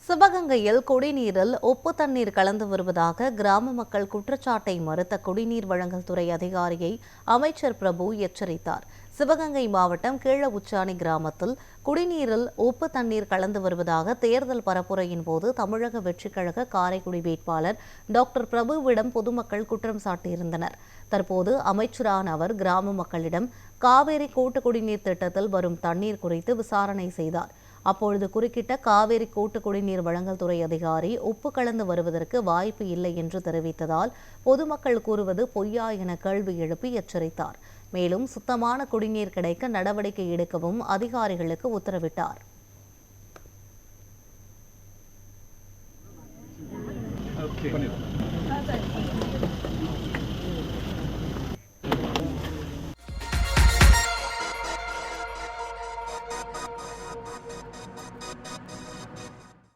சிவகங்கையில் குடிநீரில் உப்பு தண்ணீர் கலந்து வருவதாக கிராம மக்கள் குற்றச்சாட்டை மறுத்த குடிநீர் வழங்கல் துறை அதிகாரியை அமைச்சர் பிரபு எச்சரித்தார். சிவகங்கை மாவட்டம் கீழஉச்சாணி கிராமத்தில் குடிநீரில் உப்பு தண்ணீர் கலந்து வருவதாக தேர்தல் பரப்புரையின் போது தமிழக வெற்றிக் கழக காரைக்குடி வேட்பாளர் டாக்டர் பிரபுவிடம் பொதுமக்கள் குற்றம் சாட்டியிருந்தனர். தற்போது அமைச்சரான அவர் கிராம மக்களிடம் காவேரி கூட்டு குடிநீர் திட்டத்தில் வரும் தண்ணீர் குறித்து விசாரணை செய்தார். அப்பொழுது குறுக்கிட்ட காவேரி கூட்டு குடிநீர் வழங்கல் துறை அதிகாரி உப்பு கலந்து வருவதற்கு வாய்ப்பு இல்லை என்று தெரிவித்ததால் பொதுமக்கள் கூறுவது பொய்யா என கேள்வி எழுப்பி எச்சரித்தார். மேலும் சுத்தமான குடிநீர் கிடைக்க நடவடிக்கை எடுக்கவும் அதிகாரிகளுக்கு உத்தரவிட்டார். Okay.